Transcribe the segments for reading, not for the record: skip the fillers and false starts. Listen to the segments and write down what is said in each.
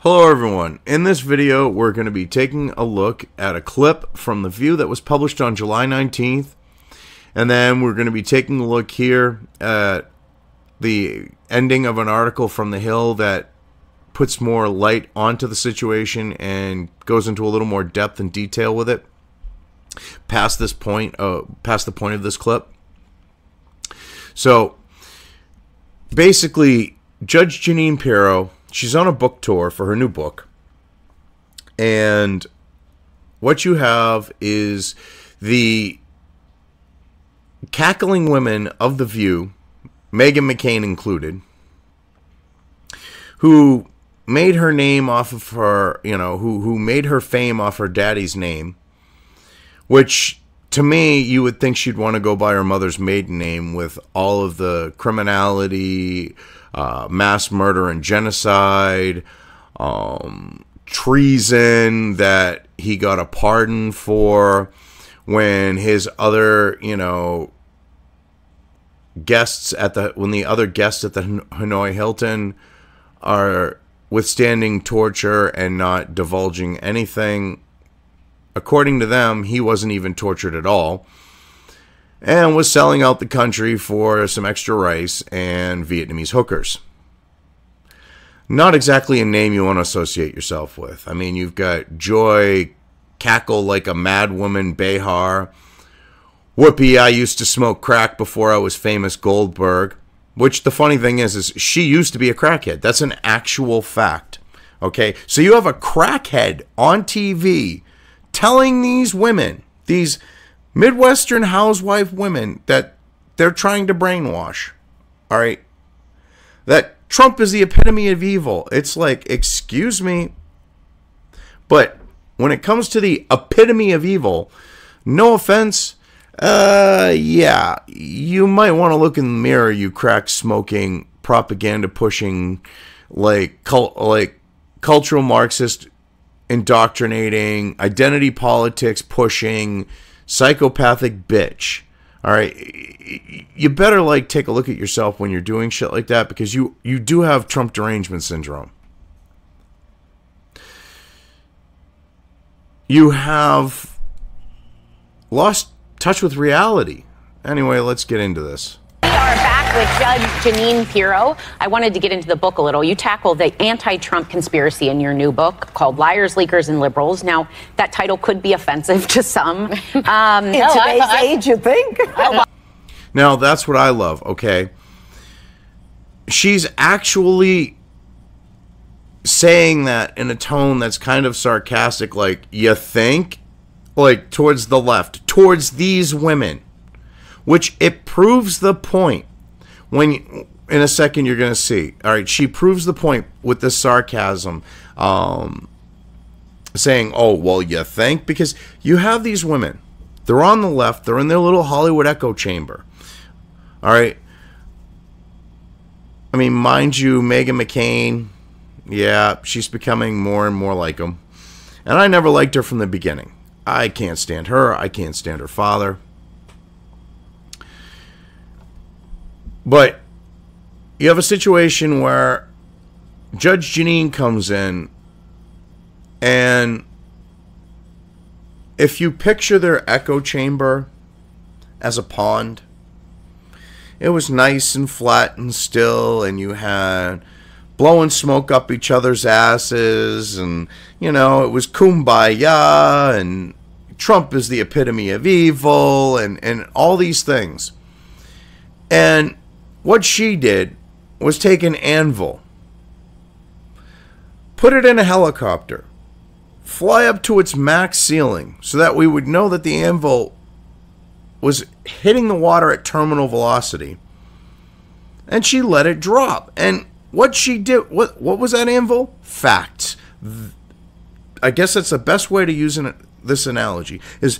Hello everyone. In this video we're going to be taking a look at a clip from The View that was published on July 19th, and then we're going to be taking a look here at the ending of an article from The Hill that puts more light onto the situation and goes into a little more depth and detail with it past the point of this clip. So basically, Judge Jeanine Pirro, she's on a book tour for her new book, and what you have is the cackling women of The View, Meghan McCain included, who made her name off of her, who made her fame off her daddy's name, which to me, you would think she'd want to go by her mother's maiden name with all of the criminality, mass murder and genocide, treason that he got a pardon for when his other, guests at the Hanoi Hilton are withstanding torture and not divulging anything. According to them, he wasn't even tortured at all, and was selling out the country for some extra rice and Vietnamese hookers. Not exactly a name you want to associate yourself with. I mean, you've got Joy, Cackle Like a Mad Woman, Behar, Whoopie, I used to smoke crack before I was famous, Goldberg, which the funny thing is she used to be a crackhead. That's an actual fact. Okay, so you have a crackhead on TV telling these women, these Midwestern housewife women, that they're trying to brainwash, all right, that Trump is the epitome of evil. It's like, excuse me, but when it comes to the epitome of evil, no offense, yeah, you might want to look in the mirror, you crack smoking, propaganda pushing, like cultural Marxist indoctrinating, identity politics pushing, psychopathic bitch. All right, you better take a look at yourself when you're doing shit like that, because you do have Trump Derangement Syndrome. You have lost touch with reality. Anyway, let's get into this. We are back with Judge Jeanine Pirro. I wanted to get into the book a little. You tackle the anti-Trump conspiracy in your new book called Liars, Leakers, and Liberals. Now, that title could be offensive to some. In today's age, you think? Now, that's what I love, okay? She's actually saying that in a tone that's kind of sarcastic, like, you think? Like, towards the left, towards these women. Which it proves the point. When in a second you're going to see. All right, she proves the point with this sarcasm, saying, "Oh, well, you think?" Because you have these women. They're on the left. They're in their little Hollywood echo chamber. All right. I mean, mind you, Meghan McCain, yeah, she's becoming more and more like him. And I never liked her from the beginning. I can't stand her. I can't stand her father. But you have a situation where Judge Jeanine comes in, and if you picture their echo chamber as a pond, it was nice and flat and still, and you had blowing smoke up each other's asses, and, it was kumbaya, and Trump is the epitome of evil, and all these things. And what she did was take an anvil, put it in a helicopter, fly up to its max ceiling so that we would know that the anvil was hitting the water at terminal velocity, and she let it drop. And what she did, what was that anvil? Facts. I guess that's the best way to use this analogy, is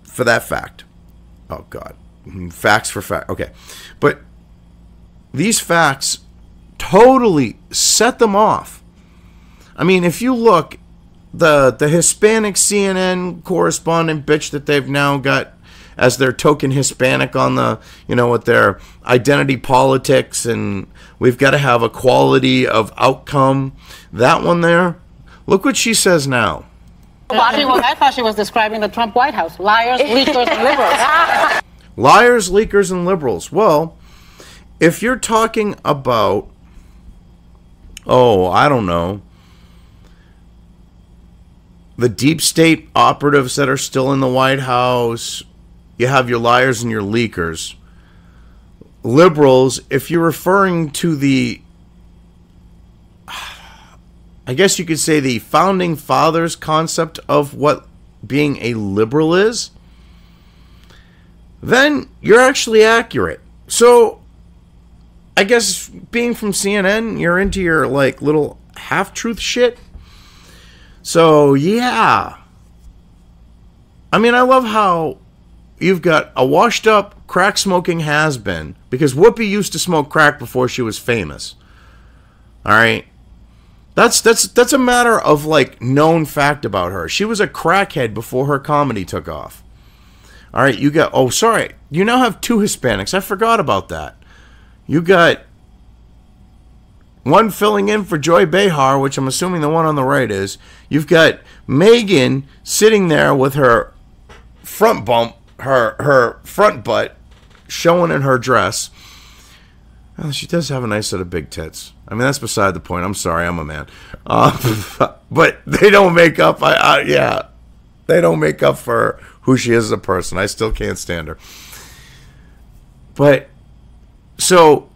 for that fact. Oh, God. Facts for fact. Okay. But these facts totally set them off. I mean, if you look, the Hispanic CNN correspondent bitch that they've now got as their token Hispanic on the, with their identity politics, and we've got to have equality of outcome. That one there, look what she says now. I thought she was describing the Trump White House. Liars, leakers, and liberals. Liars, leakers, and liberals. Well, if you're talking about, I don't know, the deep state operatives that are still in the White House, you have your liars and your leakers. Liberals, if you're referring to the, I guess you could say, the founding fathers' concept of what being a liberal is, then you're actually accurate. So I guess being from CNN, you're into your little half-truth shit. So yeah, I mean, I love how you've got a washed-up crack-smoking has-been, because Whoopi used to smoke crack before she was famous. All right. That's a matter of known fact about her. She was a crackhead before her comedy took off. All right, you got, you now have two Hispanics. I forgot about that. You got one filling in for Joy Behar, which I'm assuming the one on the right is. You've got Megan sitting there with her front bump, her front butt showing in her dress. Well, she does have a nice set of big tits. I mean, that's beside the point. I'm sorry, I'm a man. But they don't make up. They don't make up for who she is as a person. I still can't stand her. But so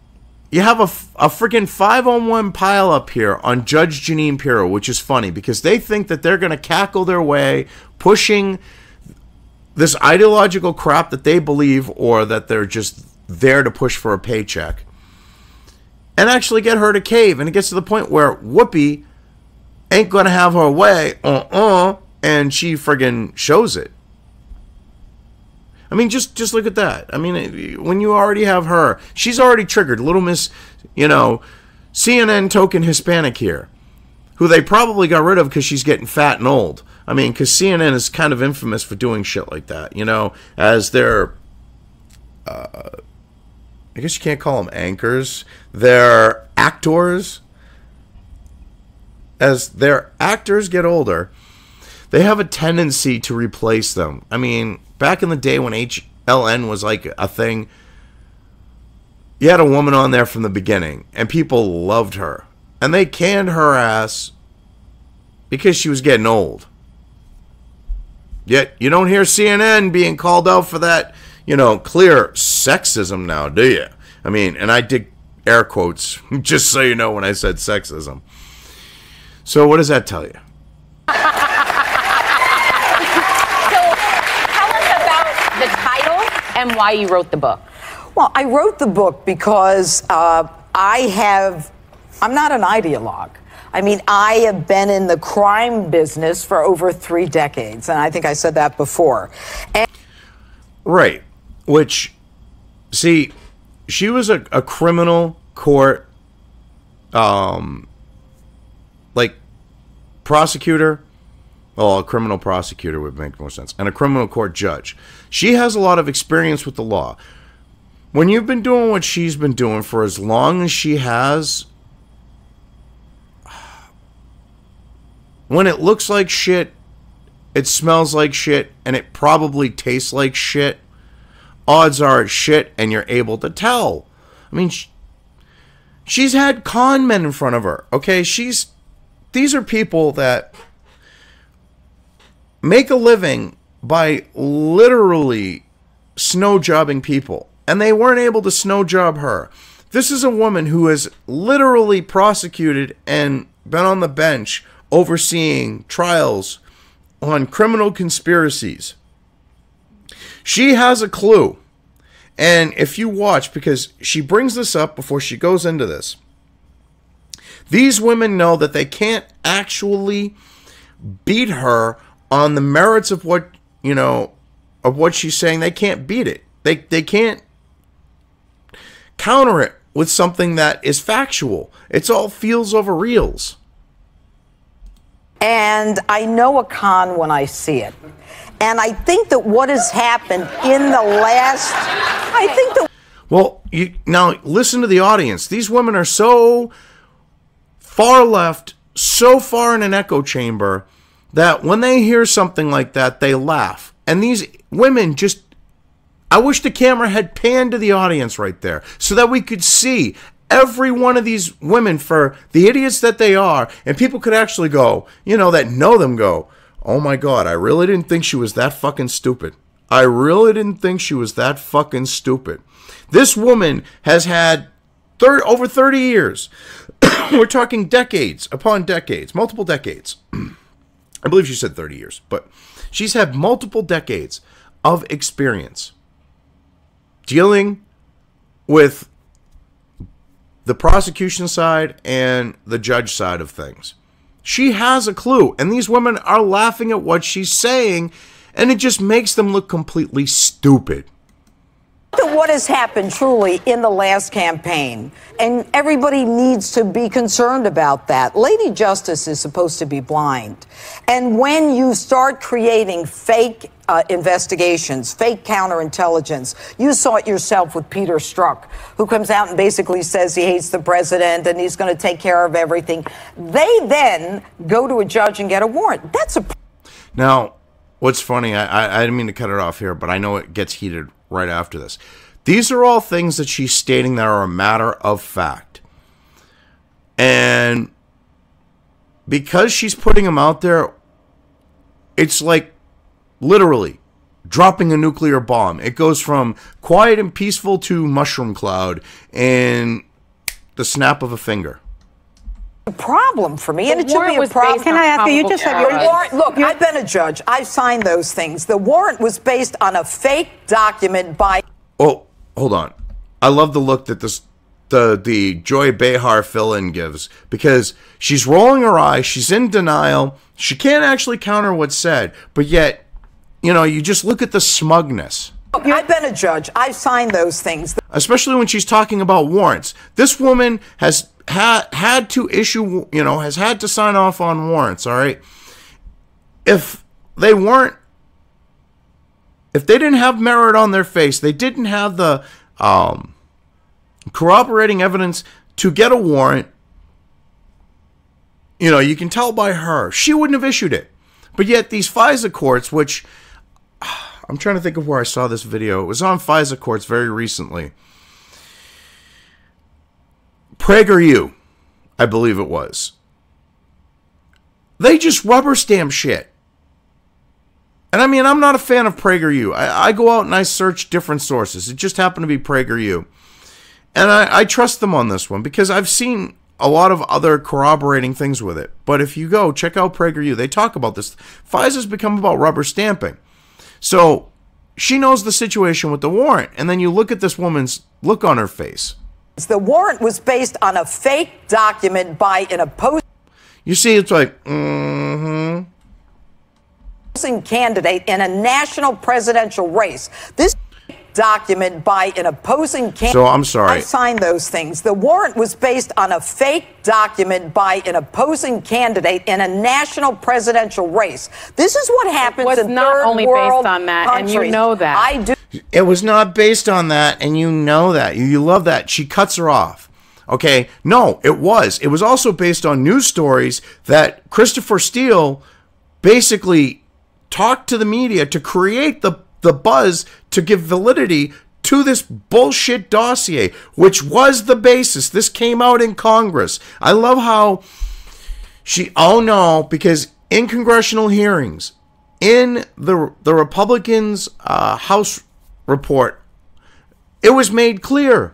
you have a freaking 5-on-1 pile up here on Judge Jeanine Pirro, which is funny because they think that they're going to cackle their way, pushing this ideological crap that they believe, or that they're just there to push for a paycheck, and actually get her to cave. And it gets to the point where Whoopi ain't going to have her way, and she friggin' shows it. I mean, just look at that. I mean, when you already have her, she's already triggered Little Miss, CNN token Hispanic here, who they probably got rid of because she's getting fat and old. I mean, because CNN is kind of infamous for doing shit like that, as their, I guess you can't call them anchors, they're actors. As their actors get older, they have a tendency to replace them. I mean, back in the day when HLN was a thing, you had a woman on there from the beginning, and people loved her. And they canned her ass because she was getting old. Yet, you don't hear CNN being called out for that, clear sexism now, do you? I mean, and I did air quotes, just so you know, when I said sexism. So what does that tell you? And why you wrote the book? Well, I wrote the book because I'm not an ideologue. I mean, I have been in the crime business for over 3 decades, and I think I said that before. Right. Which, see, she was a criminal court, prosecutor. Well, a criminal prosecutor would make more sense. And a criminal court judge. She has a lot of experience with the law. When you've been doing what she's been doing for as long as she has, when it looks like shit, it smells like shit, and it probably tastes like shit, odds are it's shit, and you're able to tell. I mean, she's had con men in front of her. Okay, these are people that make a living by literally snow jobbing people, and they weren't able to snow job her. This is a woman who has literally prosecuted and been on the bench overseeing trials on criminal conspiracies. She has a clue. And if you watch, because she brings this up before she goes into this, these women know that they can't actually beat her on the merits of what, of what she's saying. They can't beat it. They can't counter it with something that is factual. It's all feels over reels. And I know a con when I see it. And I think that what has happened in the last, I think that. Well, now listen to the audience. These women are so far left, so far in an echo chamber, that when they hear something like that, they laugh. And these women just, I wish the camera had panned to the audience right there so that we could see every one of these women for the idiots that they are, and people could actually go, that know them, go, oh my God, I really didn't think she was that fucking stupid. I really didn't think she was that fucking stupid. This woman has had over 30 years. We're talking decades upon decades, multiple decades. I believe she said 30 years, but she's had multiple decades of experience dealing with the prosecution side and the judge side of things. She has a clue, and these women are laughing at what she's saying, and it just makes them look completely stupid. What has happened truly in the last campaign, and everybody needs to be concerned about that. Lady Justice is supposed to be blind. And when you start creating fake investigations, fake counterintelligence, you saw it yourself with Peter Strzok, who comes out and basically says he hates the president and he's going to take care of everything. They then go to a judge and get a warrant. That's a... Now, what's funny, I didn't mean to cut it off here, but I know it gets heated right after this. These are all things that she's stating that are a matter of fact. And because she's putting them out there, it's like literally dropping a nuclear bomb. It goes from quiet and peaceful to mushroom cloud in the snap of a finger. Problem for me, and it should be a problem. Can I ask you? You just said your warrant. Look, I've been a judge. I've signed those things. The warrant was based on a fake document by. Oh, hold on. I love the look that the Joy Behar fill-in gives, because she's rolling her eyes. She's in denial. She can't actually counter what's said, but yet, you just look at the smugness. Look, I've been a judge. I've signed those things. Especially when she's talking about warrants. This woman has had to issue, has had to sign off on warrants, all right? If they didn't have merit on their face, they didn't have the corroborating evidence to get a warrant, you can tell by her, she wouldn't have issued it. But yet these FISA courts, which I'm trying to think of where I saw this video. It was on FISA courts very recently. PragerU, I believe it was. They just rubber stamp shit. And I mean, I'm not a fan of PragerU. I go out and I search different sources. It just happened to be PragerU. And I trust them on this one because I've seen a lot of other corroborating things with it. But if you go, check out PragerU. They talk about this. FISA's become about rubber stamping. So she knows the situation with the warrant. And then you look at this woman's look on her face. The warrant was based on a fake document by an opposing... You see, it's like, candidate in a national presidential race. This document by an opposing candidate... So, I'm sorry. I signed those things. The warrant was based on a fake document by an opposing candidate in a national presidential race. This is what happens in not only third-world based on that, countries. and you know that. I do. It was not based on that, and you know that. You love that. She cuts her off. Okay? No, it was. It was also based on news stories that Christopher Steele basically talked to the media to create the buzz to give validity to this bullshit dossier, which was the basis. This came out in Congress. I love how because in congressional hearings, in the Republicans' House report, it was made clear.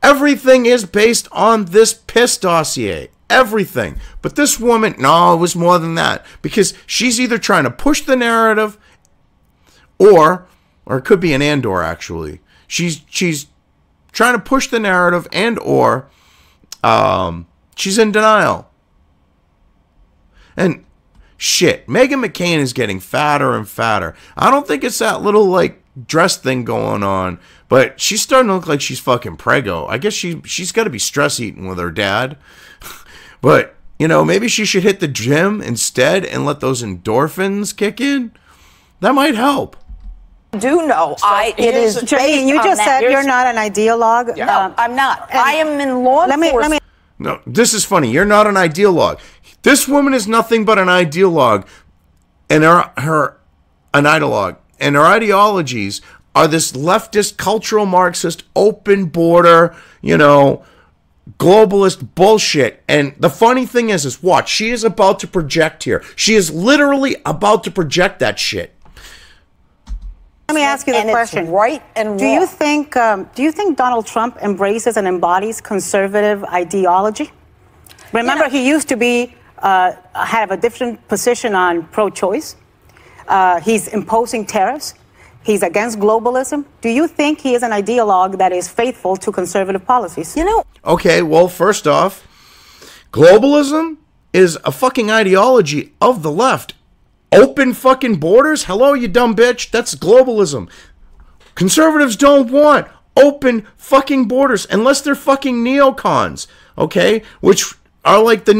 Everything is based on this piss dossier. Everything. But this woman, no, it was more than that. Because she's either trying to push the narrative or it could be an and/or actually. She's trying to push the narrative and/or she's in denial. And shit, Meghan McCain is getting fatter and fatter. I don't think it's that little dress thing going on, but she's starting to look like she's fucking preggo. I guess she's got to be stress eating with her dad. But You know, maybe she should hit the gym instead and let those endorphins kick in. That might help. Do know it is Jeanine, you just said you're not an ideologue. No, I'm not. I am in law enforcement. No, this is funny. You're not an ideologue. This woman is nothing but an ideologue, and an ideologue, and her ideologies are this leftist, cultural Marxist, open border, you know, globalist bullshit. And the funny thing is watch, she is about to project here. She is literally about to project that shit. Let me ask you the question. It's right and wrong. Do you think Donald Trump embraces and embodies conservative ideology? Remember, he used to be have a different position on pro-choice. He's imposing tariffs. He's against globalism. Do you think he is an ideologue that is faithful to conservative policies? You know. Okay, well, first off, globalism is a fucking ideology of the left. Open fucking borders? Hello, you dumb bitch. That's globalism. Conservatives don't want open fucking borders unless they're fucking neocons, okay? Which are like the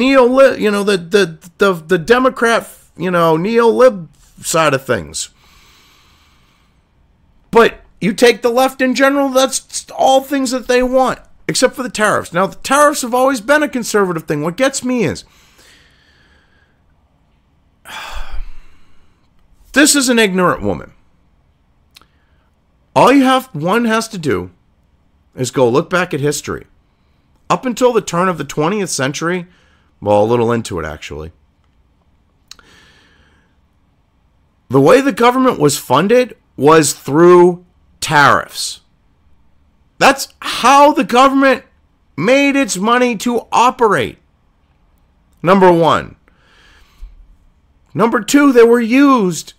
the Democrat, neo-lib side of things. But you take the left in general, that's all things that they want, except for the tariffs. Now, the tariffs have always been a conservative thing. What gets me is, this is an ignorant woman. All one has to do is go look back at history. Up until the turn of the 20th century, well, a little into it actually, the way the government was funded was through tariffs. That's how the government made its money to operate. Number one. Number two, they were used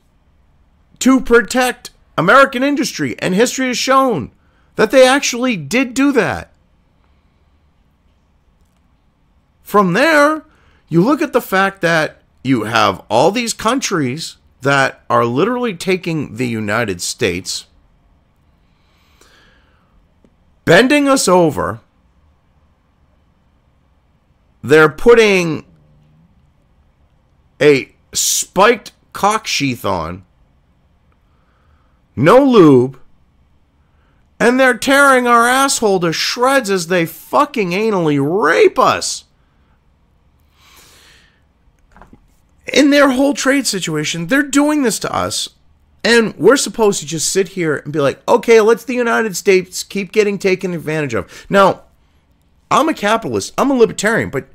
to protect American industry, and history has shown that they actually did do that. From there, you look at the fact that you have all these countries that are literally taking the United States, bending us over. They're putting a spiked cock sheath on, no lube, and they're tearing our asshole to shreds as they fucking anally rape us. In their whole trade situation, they're doing this to us, and we're supposed to just sit here and be like, okay, let's the United States keep getting taken advantage of. Now, I'm a capitalist, I'm a libertarian, but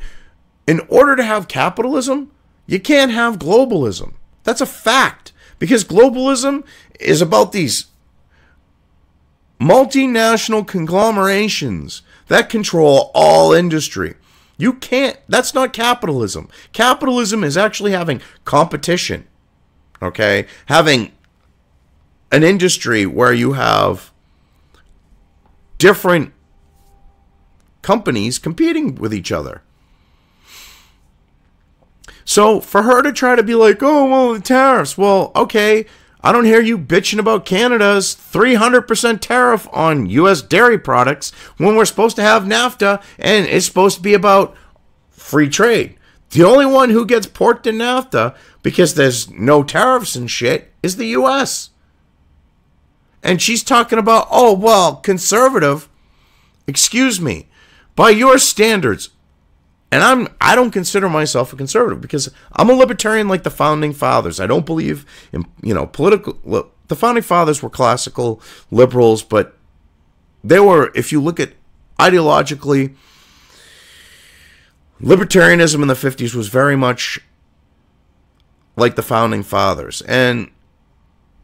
in order to have capitalism, you can't have globalism. That's a fact, because globalism is about these multinational conglomerations that control all industry. You can't, that's not capitalism. Capitalism is actually having competition, okay? Having an industry where you have different companies competing with each other. So for her to try to be like, oh, well, the tariffs, well, okay, I don't hear you bitching about Canada's 300% tariff on U.S. dairy products when we're supposed to have NAFTA and it's supposed to be about free trade. The only one who gets porked in NAFTA because there's no tariffs and shit is the U.S. And she's talking about, oh, well, conservative. Excuse me. By your standards, and I don't consider myself a conservative because I'm a libertarian like the founding fathers. I don't believe in, political. The founding fathers were classical liberals, but they were, if you look at ideologically, libertarianism in the 50s was very much like the founding fathers. And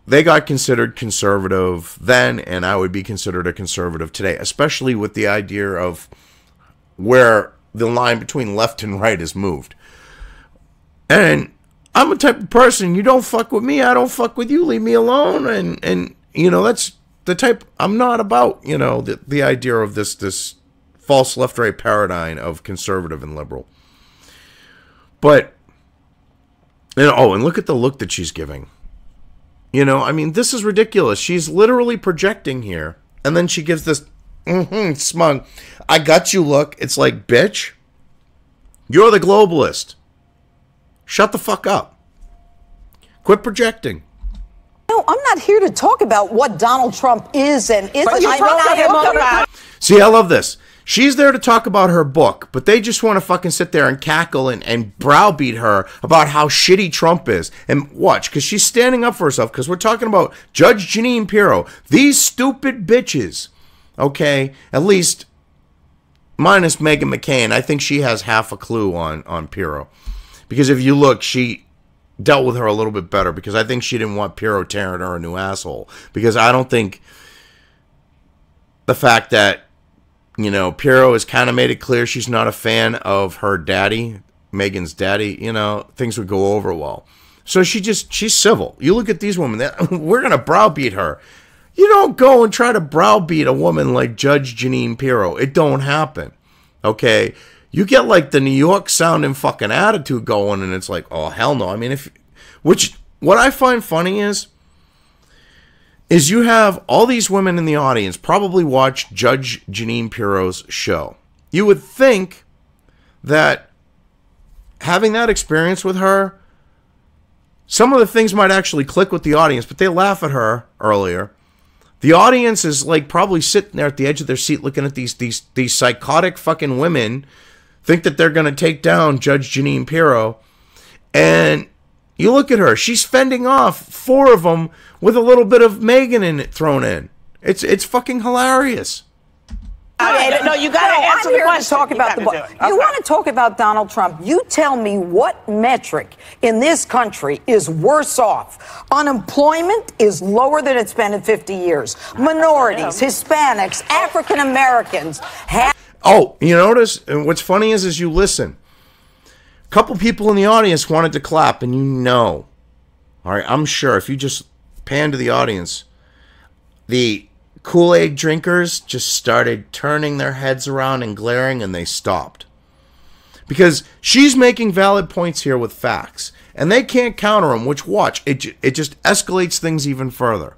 they got considered conservative then, and I would be considered a conservative today, especially with the idea of where the line between left and right is moved. And I'm a type of person, you don't fuck with me, I don't fuck with you, leave me alone. And that's the type, I'm not about, the idea of this false left-right paradigm of conservative and liberal. But, and look at the look that she's giving. This is ridiculous. She's literally projecting here. And then she gives this smug, I got you look. It's like, bitch, You're the globalist. Shut the fuck up. Quit projecting. No, I'm not here to talk about what Donald Trump is and isn't. See, I love this. She's there to talk about her book, but they just want to fucking sit there and cackle and browbeat her about how shitty Trump is. And watch, because she's standing up for herself, because we're talking about Judge Jeanine Pirro. These stupid bitches, okay, at least minus Meghan McCain. I think she has half a clue on Pirro. Because if you look, she dealt with her a little bit better, because I think she didn't want Pirro tearing her a new asshole. Because I don't think the fact that, you know, Pirro has kind of made it clear she's not a fan of her daddy, Meghan's daddy, you know, things would go over well. So she's civil. You look at these women, we're going to browbeat her. You don't go and try to browbeat a woman like Judge Jeanine Pirro. It don't happen. Okay? You get like the New York sounding fucking attitude going, and it's like, oh, hell no. I mean, what I find funny is you have all these women in the audience probably watch Judge Jeanine Pirro's show. You would think that having that experience with her, some of the things might actually click with the audience, but they laugh at her earlier. The audience is like probably sitting there at the edge of their seat looking at these psychotic fucking women, think that they're going to take down Judge Jeanine Pirro, and you look at her, she's fending off 4 of them with a little bit of Meghan in it thrown in. It's fucking hilarious. No, you got to answer the question. Talk about the book. You want to talk about Donald Trump? You tell me what metric in this country is worse off. Unemployment is lower than it's been in 50 years. Minorities, Hispanics, African Americans have. Oh, you notice? And what's funny is you listen. A couple people in the audience wanted to clap, and you know. All right, I'm sure if you just pan to the audience, the Kool-Aid drinkers just started turning their heads around and glaring, and they stopped. Because she's making valid points here with facts, and they can't counter them, which, watch, it just escalates things even further.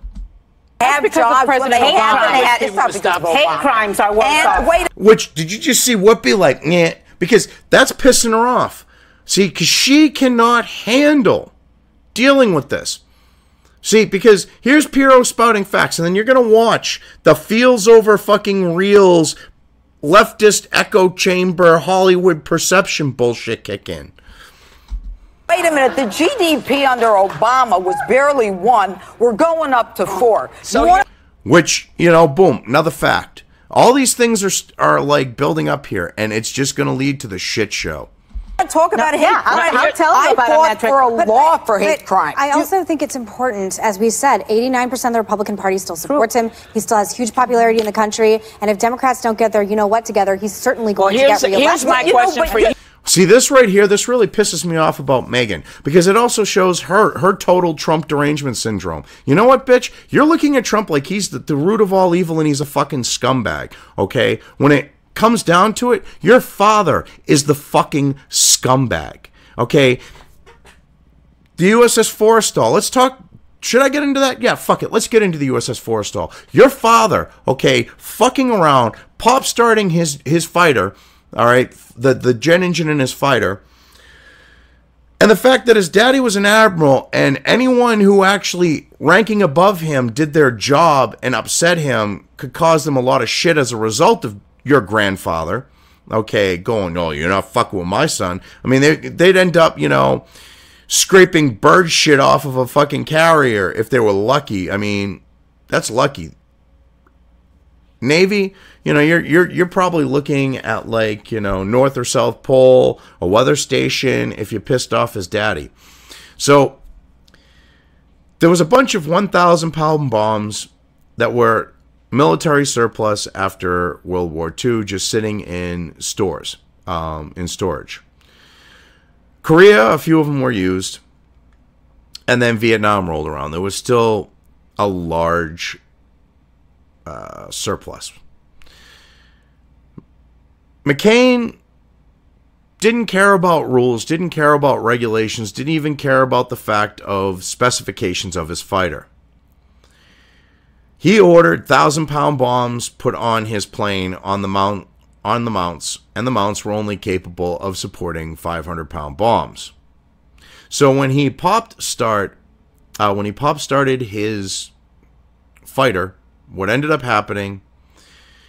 Hate crimes are worse off. Which, did you just see Whoopi like, yeah, because that's pissing her off. See, because she cannot handle dealing with this. See, because here's Pirro spouting facts, and then you're going to watch the feels over fucking reels, leftist echo chamber, Hollywood perception bullshit kick in. Wait a minute, the GDP under Obama was barely 1. We're going up to 4. Which, you know, boom, another fact. All these things are like building up here, and it's just going to lead to the shit show. Talk about hate crime. I'll tell you about I fought for a law for hate crime. I also think it's important, as we said, 89% of the Republican Party still supports him. He still has huge popularity in the country. And if Democrats don't get their you-know-what together, he's certainly going to get reelected. Here's my question for you. See, this right here, this really pisses me off about Meghan, because it also shows her total Trump derangement syndrome. You know what, bitch? You're looking at Trump like he's the root of all evil and he's a fucking scumbag, okay? When it comes down to it, your father is the fucking scumbag, okay? The USS Forrestal, let's talk. Should I get into that? Yeah, fuck it. Let's get into the USS Forrestal. Your father, okay, fucking around, pop starting his fighter, all right, the jet engine in his fighter, and the fact that his daddy was an admiral, and anyone who actually ranking above him did their job and upset him could cause them a lot of shit as a result of your grandfather, okay, going, oh, you're not fucking with my son. I mean, they'd end up, you know, scraping bird shit off of a fucking carrier if they were lucky. I mean, that's lucky. Navy, you know, you're probably looking at like, you know, North or South Pole, a weather station if you pissed off his daddy. So there was a bunch of 1,000-pound bombs that were military surplus after World War II, just sitting in stores, in storage. Korea, a few of them were used, and then Vietnam rolled around. There was still a large surplus. McCain didn't care about rules, didn't care about regulations, didn't even care about the fact of specifications of his fighter. He ordered 1,000-pound bombs put on his plane on the Mount on the mounts, and the mounts were only capable of supporting 500-pound bombs. So when he started his fighter, what ended up happening,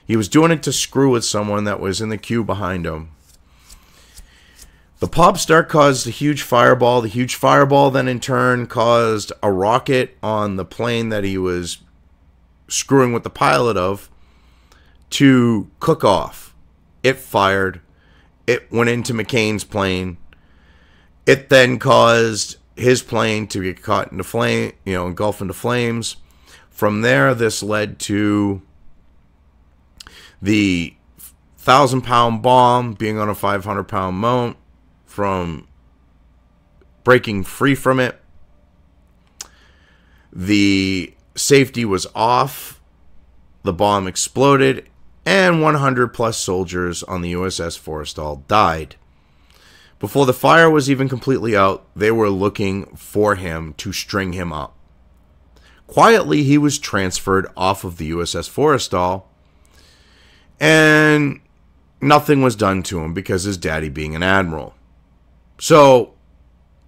he was doing it to screw with someone that was in the queue behind him. The pop start caused a huge fireball. The huge fireball then in turn caused a rocket on the plane that he was screwing with the pilot of to cook off. It fired. It went into McCain's plane. It then caused his plane to get caught into flame, engulfed into flames. From there, this led to the 1,000-pound bomb being on a 500-pound mount, from breaking free from it. The safety was off. The bomb exploded, and 100-plus soldiers on the USS Forrestal died. Before the fire was even completely out, they were looking for him to string him up. Quietly, he was transferred off of the USS Forrestal, and nothing was done to him because his daddy being an admiral. So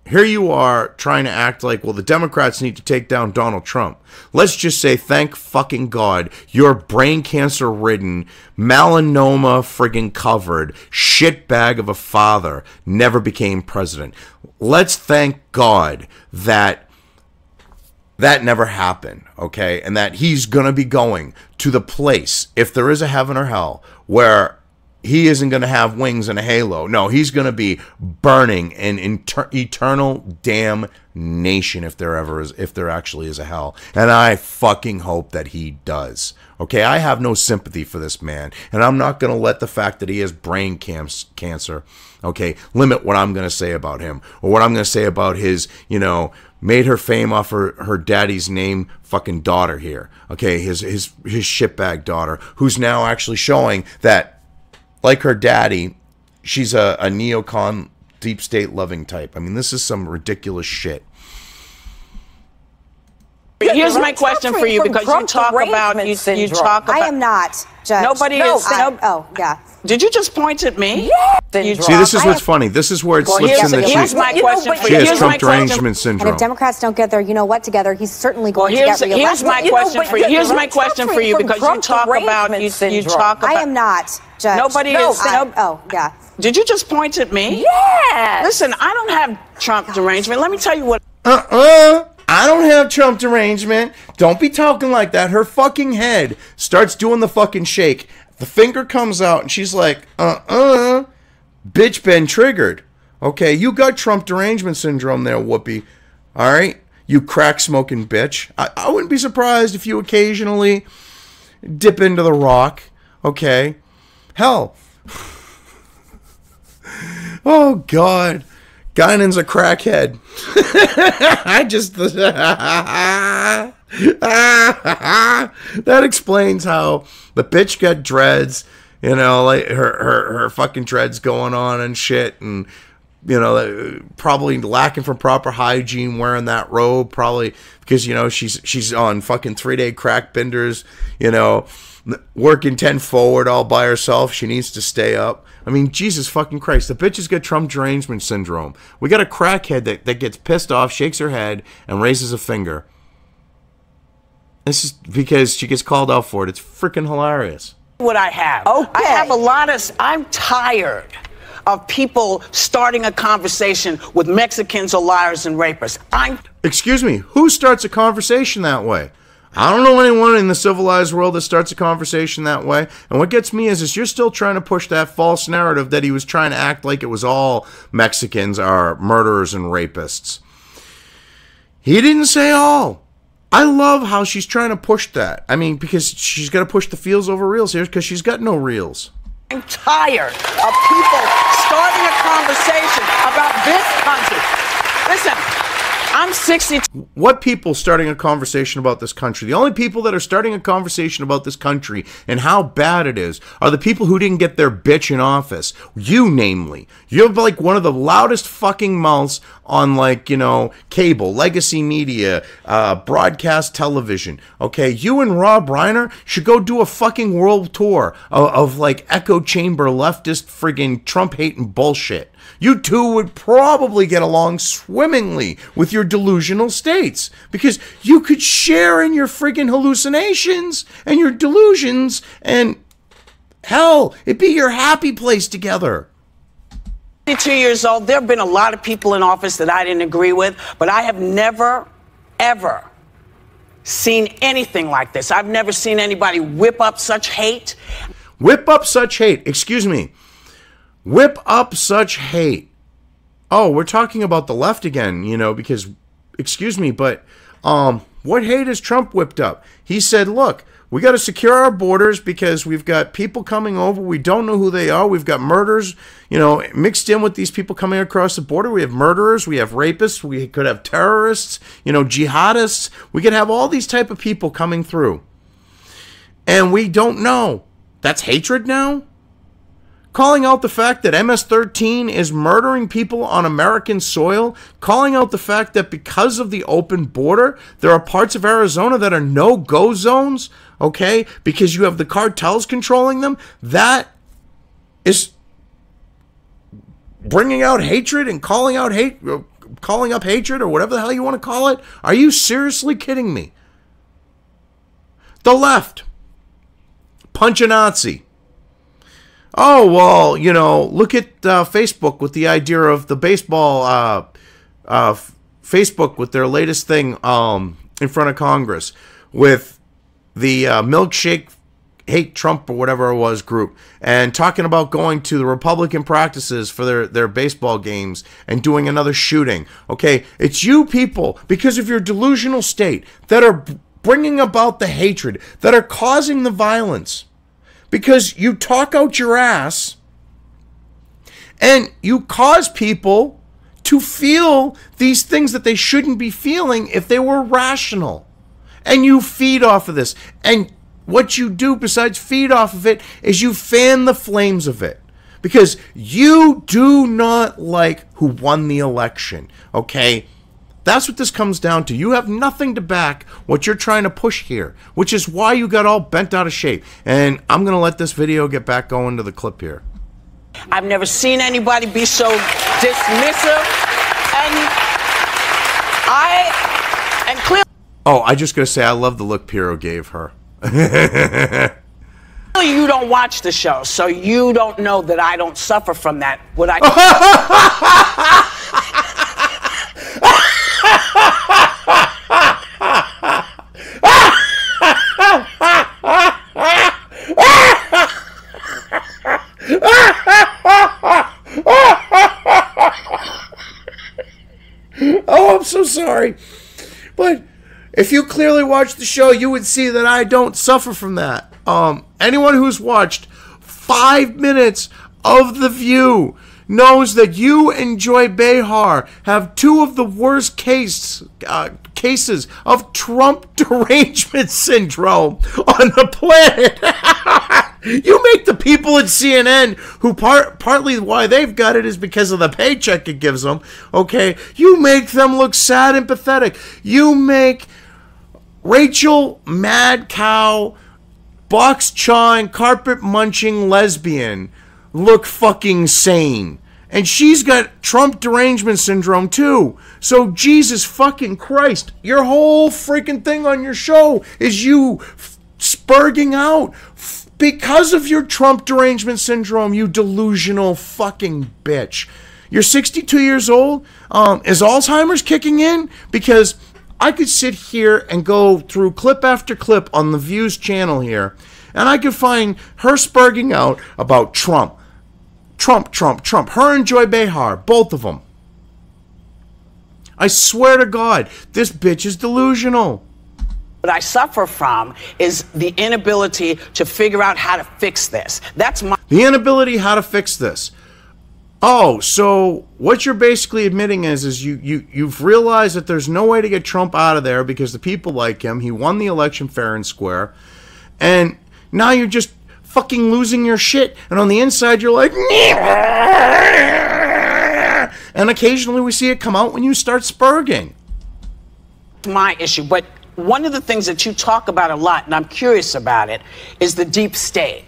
here you are trying to act like, well, the Democrats need to take down Donald Trump. Let's just say, thank fucking God, your brain cancer ridden, melanoma friggin' covered shitbag of a father never became president. Let's thank God that that never happened, okay? And that he's going to be going to the place, if there is a heaven or hell, where he isn't going to have wings and a halo. No, he's going to be burning in eternal damnation if there actually is a hell. And I fucking hope that he does. Okay, I have no sympathy for this man, and I'm not going to let the fact that he has brain cancer, okay, limit what I'm going to say about him, or what I'm going to say about his, made her fame off her daddy's name fucking daughter here. Okay, his shitbag daughter, who's now actually showing that, like her daddy, she's a neocon, deep state loving type. I mean, this is some ridiculous shit. Here's my question for you, because you talk about I am not, Judge. Nobody is. Oh, yeah. Did you just point at me? See, this is what's funny. This is where it slips in that here's my question for she you. has Trump derangement syndrome. And if Democrats don't get their together, he's certainly going to get reelected. Here's my question for you. Here's my question for you, because you talk about I am not, Judge. Nobody is. Oh, yeah. Did you just point at me? Yes. Listen, I don't have Trump derangement. Let me tell you what. I don't have Trump derangement. Don't be talking like that. Her fucking head starts doing the fucking shake. The finger comes out and she's like, bitch been triggered. Okay, you got Trump derangement syndrome there, Whoopie. All right? You crack smoking bitch. I wouldn't be surprised if you occasionally dip into the rock. Okay? Hell. Oh, God. Guinan's a crackhead. That explains how the bitch got dreads, like her fucking dreads going on and shit, and probably lacking from proper hygiene, wearing that robe, probably because she's on fucking 3-day crack benders, working 10 forward all by herself. She needs to stay up. I mean, Jesus fucking Christ. The bitch has got Trump derangement syndrome. We got a crackhead that gets pissed off, shakes her head, and raises a finger. This is because she gets called out for it. It's freaking hilarious. What I have. Okay. I have a lot of. I'm tired of people starting a conversation with Mexicans or liars and rapists. Excuse me. Who starts a conversation that way? I don't know anyone in the civilized world that starts a conversation that way. And what gets me is you're still trying to push that false narrative that he was trying to act like it was all Mexicans are murderers and rapists. He didn't say all. I love how she's trying to push that. I mean, because she's got to push the feels over reels here because she's got no reels. I'm tired of people starting a conversation about this country. Listen, I'm 62. What people starting a conversation about this country? The only people that are starting a conversation about this country and how bad it is are the people who didn't get their bitch in office. You, namely. You're like one of the loudest fucking mouths on, like, you know, cable, legacy media, broadcast television. Okay, you and Rob Reiner should go do a fucking world tour of like echo chamber leftist friggin' Trump hating bullshit. You two would probably get along swimmingly with your delusional states because you could share in your friggin' hallucinations and your delusions, and hell, it'd be your happy place together. 52 years old. There have been a lot of people in office that I didn't agree with, but I have never, ever seen anything like this. I've never seen anybody whip up such hate. Whip up such hate. Excuse me. Whip up such hate. Oh, we're talking about the left again, you know, because, excuse me, but what hate has Trump whipped up? He said, look, we got to secure our borders because we've got people coming over. We don't know who they are. We've got murders, you know, mixed in with these people coming across the border. We have murderers. We have rapists. We could have terrorists, you know, jihadists. We could have all these type of people coming through. And we don't know. That's hatred now? Calling out the fact that MS-13 is murdering people on American soil, calling out the fact that because of the open border, there are parts of Arizona that are no-go zones, okay, because you have the cartels controlling them, that is bringing out hatred and calling up hatred or whatever the hell you want to call it. Are you seriously kidding me? The left. Punch a Nazi. Oh, well, you know, look at Facebook with the idea of the baseball, Facebook with their latest thing in front of Congress with the milkshake hate Trump or whatever it was group, and talking about going to the Republican practices for their baseball games and doing another shooting. Okay, it's you people, because of your delusional state, that are bringing about the hatred, that are causing the violence. Because you talk out your ass and you cause people to feel these things that they shouldn't be feeling if they were rational. And you feed off of this. And what you do besides feed off of it is you fan the flames of it. Because you do not like who won the election. Okay? That's what this comes down to. You have nothing to back what you're trying to push here, which is why you got all bent out of shape. And I'm going to let this video get back going to the clip here. I've never seen anybody be so dismissive. And clearly... Oh, I just got to say, I love the look Pirro gave her. You don't watch the show, so you don't know that I don't suffer from that. What I... Oh, I'm so sorry. But if you clearly watched the show, you would see that I don't suffer from that. Anyone who's watched 5 minutes of The View knows that you and Joy Behar have two of the worst cases of Trump Derangement Syndrome on the planet. You make the people at CNN, who partly why they've got it is because of the paycheck it gives them, okay? You make them look sad and pathetic. You make Rachel Mad Cow, box chawing, carpet munching lesbian look fucking sane. And she's got Trump Derangement Syndrome too. So Jesus fucking Christ, your whole freaking thing on your show is you spurging out because of your Trump Derangement Syndrome, you delusional fucking bitch. You're 62 years old. Is Alzheimer's kicking in? Because I could sit here and go through clip after clip on the Views channel here, and I could find her spurging out about Trump. Trump. Her and Joy Behar, both of them. I swear to God, this bitch is delusional. What I suffer from is the inability to figure out how to fix this. That's my... The inability how to fix this. Oh, so what you're basically admitting is you've realized that there's no way to get Trump out of there because the people like him. He won the election fair and square. And now you're just fucking losing your shit. And on the inside, you're like... And occasionally we see it come out when you start spurging. My issue, but one of the things that you talk about a lot, and I'm curious about it, is the deep state.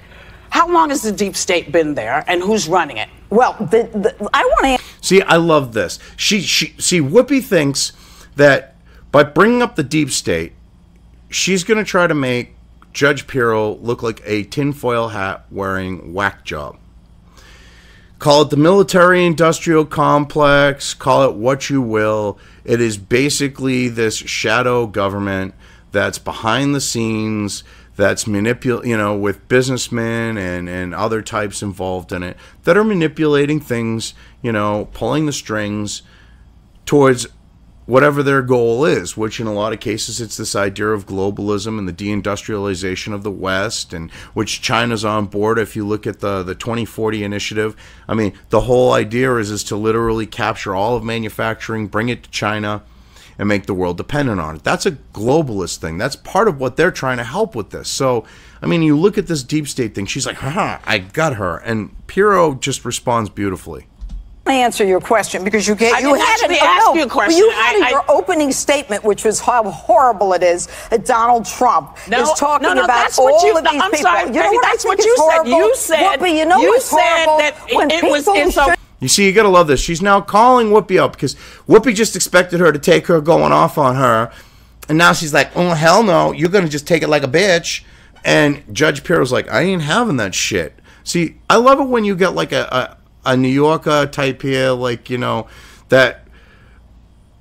How long has the deep state been there, and who's running it? Well, I want to... See, I love this. See, Whoopi thinks that by bringing up the deep state, she's going to try to make Judge Pirro look like a tinfoil hat wearing whack job. Call it the military-industrial complex, call it what you will. It is basically this shadow government that's behind the scenes, that's with businessmen and other types involved in it that are manipulating things, pulling the strings towards whatever their goal is, which in a lot of cases it's this idea of globalism and the deindustrialization of the West, and which China's on board. If you look at the 2040 initiative, I mean, the whole idea is to literally capture all of manufacturing, bring it to China, and make the world dependent on it. That's a globalist thing. That's part of what they're trying to help with this. So, I mean, you look at this deep state thing, she's like, haha, I got her. And Pirro just responds beautifully. Answer your question because you had your opening statement, which was how horrible it is that Donald Trump is talking about all of these people. Sorry, you know what? That's what you said. You said that it's okay. You see, you gotta love this. She's now calling Whoopi up because Whoopi just expected her to take her going off on her, and now she's like, "Oh hell no, you're gonna just take it like a bitch." And Judge Pirro's like, "I ain't having that shit." See, I love it when you get like a New Yorker type here, like, that,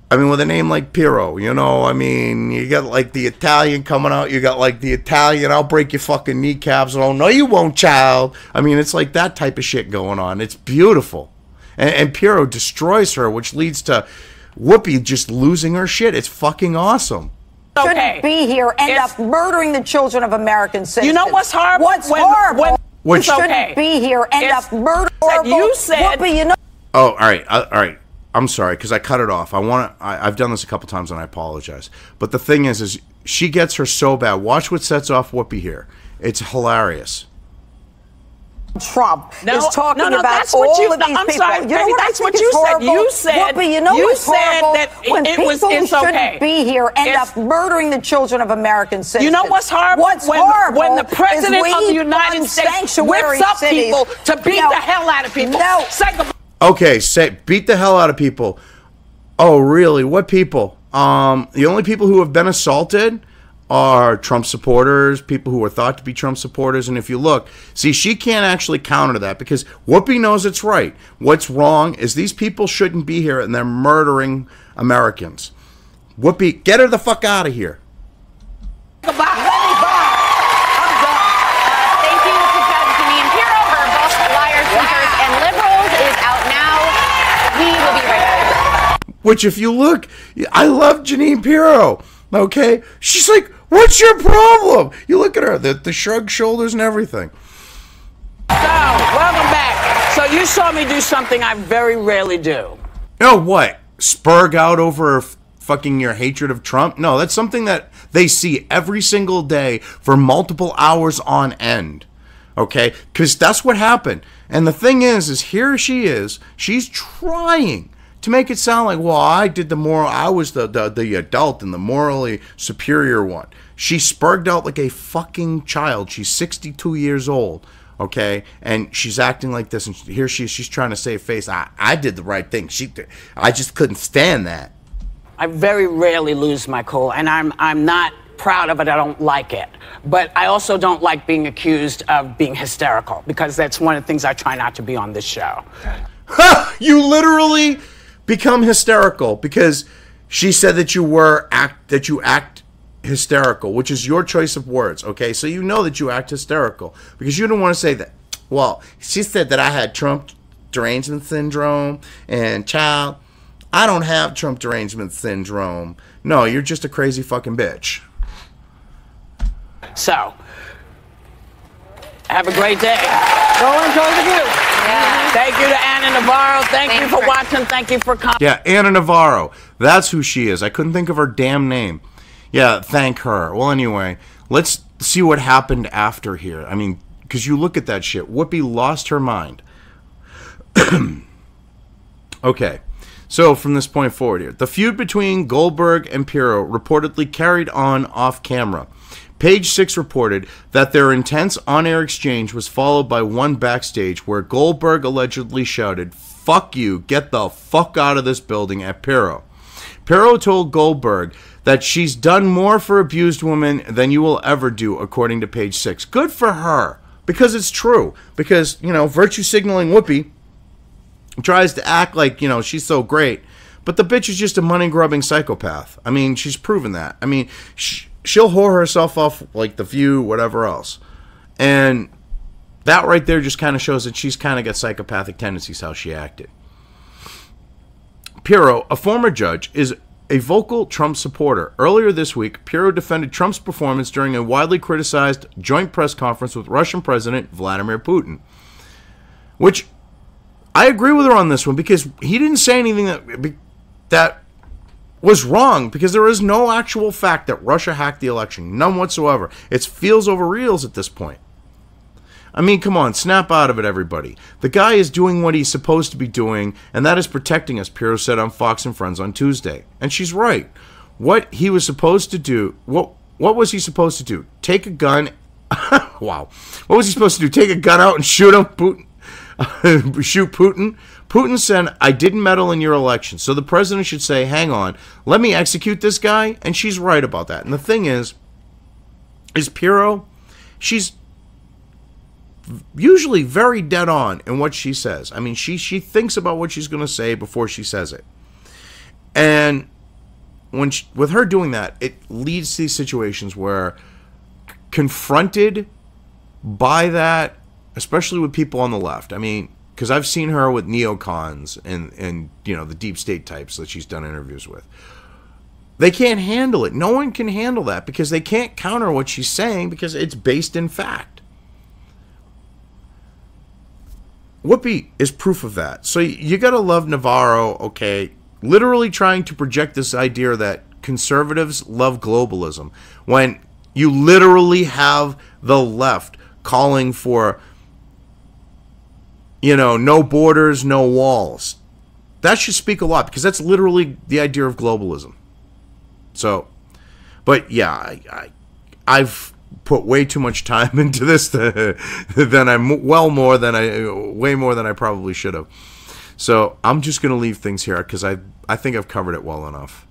I mean, with a name like Pirro, I mean, you got like the Italian coming out, you got like the Italian, I'll break your fucking kneecaps, oh no you won't, child. I mean, it's like that type of shit going on. It's beautiful. And Pirro destroys her, which leads to Whoopi just losing her shit. It's fucking awesome. Shouldn't be here, end up murdering the children of American citizens. You know what's horrible? What's horrible? Which shouldn't be here, end up murdering. You said. Whoopi, Oh, all right. I'm sorry because I cut it off. I've done this a couple times and I apologize. But the thing is she gets her so bad. Watch what sets off Whoopi here. It's hilarious. Trump is talking about that's all what of these people. Sorry, you know what? That's what you said. You said. Whoopi, you know what's horrible? That when it people was. It's shouldn't be here, end up murdering the children of American citizens. You know what's horrible? What's horrible? When the president of the United States whips up people to beat the hell out of people. No. Okay, beat the hell out of people. Oh, really? What people? The only people who have been assaulted are Trump supporters, people who are thought to be Trump supporters. And if you look, see, she can't actually counter that because Whoopi knows it's right. What's wrong is these people shouldn't be here and they're murdering Americans. Whoopi, get her the fuck out of here. Thank you to Judge Jeanine Pirro. Her book, Liars, Leakers, and Liberals, is out now. We will be right back. Which, if you look, I love Jeanine Pirro. Okay? She's like, what's your problem? You look at her, the shrugged shoulders and everything. So, welcome back. So you saw me do something I very rarely do. You know what? Spurg out over fucking your hatred of Trump? No, that's something that they see every single day for multiple hours on end. Okay? Because that's what happened. And the thing is here she is. She's trying to make it sound like, well, I was the adult and the morally superior one. She spurged out like a fucking child. She's 62 years old, okay? And she's acting like this, and here she's trying to save face. I did the right thing. I just couldn't stand that. I very rarely lose my cool, and I'm not proud of it. I don't like it. But I also don't like being accused of being hysterical, because that's one of the things I try not to be on this show. Ha! You literally become hysterical because she said that you act hysterical, which is your choice of words, okay? So you know that you act hysterical because you don't want to say that. Well, she said that I had Trump Derangement Syndrome, and child, I don't have Trump Derangement Syndrome. No, you're just a crazy fucking bitch. So, have a great day. Go enjoy the view. Thank you to Anna Navarro. Thank you for watching. Thank you for coming. Yeah, Anna Navarro. That's who she is. I couldn't think of her damn name. Yeah, thank her. Well, anyway, let's see what happened after here. I mean, because you look at that shit. Whoopi lost her mind. Okay, so from this point forward here, the feud between Goldberg and Pirro reportedly carried on off camera. Page 6 reported that their intense on-air exchange was followed by one backstage where Goldberg allegedly shouted, "Fuck you, get the fuck out of this building" at Pirro. Pirro told Goldberg that she's done more for abused women than you will ever do, according to Page 6. Good for her, because it's true. Because, you know, virtue signaling Whoopi tries to act like, you know, she's so great, but the bitch is just a money-grubbing psychopath. I mean, she's proven that. I mean, she'll whore herself off like The View, whatever else. And that right there just kind of shows that she's kind of got psychopathic tendencies, how she acted. Pirro, a former judge, is a vocal Trump supporter. Earlier this week, Pirro defended Trump's performance during a widely criticized joint press conference with Russian President Vladimir Putin, which I agree with her on this one, because he didn't say anything that was wrong, because there is no actual fact that Russia hacked the election. None whatsoever. It's feels over reals at this point. I mean, come on, snap out of it, everybody. The guy is doing what he's supposed to be doing, and that is protecting us, Pirro said on Fox and Friends on Tuesday. And she's right. What he was supposed to do, what was he supposed to do? Take a gun, wow. What was he supposed to do? Take a gun out and shoot him? Shoot Putin? Putin said, "I didn't meddle in your election." So the president should say, "Hang on, let me execute this guy." And she's right about that. And the thing is Pirro, she's usually very dead on in what she says. I mean, she thinks about what she's going to say before she says it. And with her doing that, it leads to these situations where, confronted by that, especially with people on the left. I mean, because I've seen her with neocons and you know, the deep state types that she's done interviews with. They can't handle it. No one can handle that, because they can't counter what she's saying, because it's based in fact. Whoopi is proof of that. So you got to love Navarro, okay, literally trying to project this idea that conservatives love globalism, when you literally have the left calling for, you know, no borders, no walls. That should speak a lot, because that's literally the idea of globalism. So, but yeah, I've put way too much time into this than way more than I probably should have. So I'm just going to leave things here, because I think I've covered it well enough.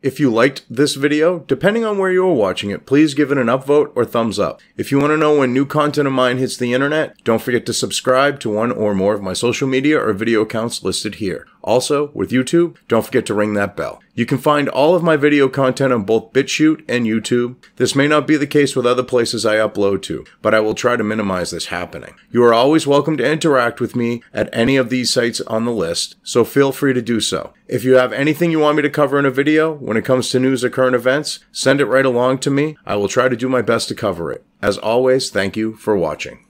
If you liked this video, depending on where you are watching it, please give it an upvote or thumbs up. If you want to know when new content of mine hits the internet, don't forget to subscribe to one or more of my social media or video accounts listed here. Also, with YouTube, don't forget to ring that bell. You can find all of my video content on both BitChute and YouTube. This may not be the case with other places I upload to, but I will try to minimize this happening. You are always welcome to interact with me at any of these sites on the list, so feel free to do so. If you have anything you want me to cover in a video, when it comes to news or current events, send it right along to me. I will try to do my best to cover it. As always, thank you for watching.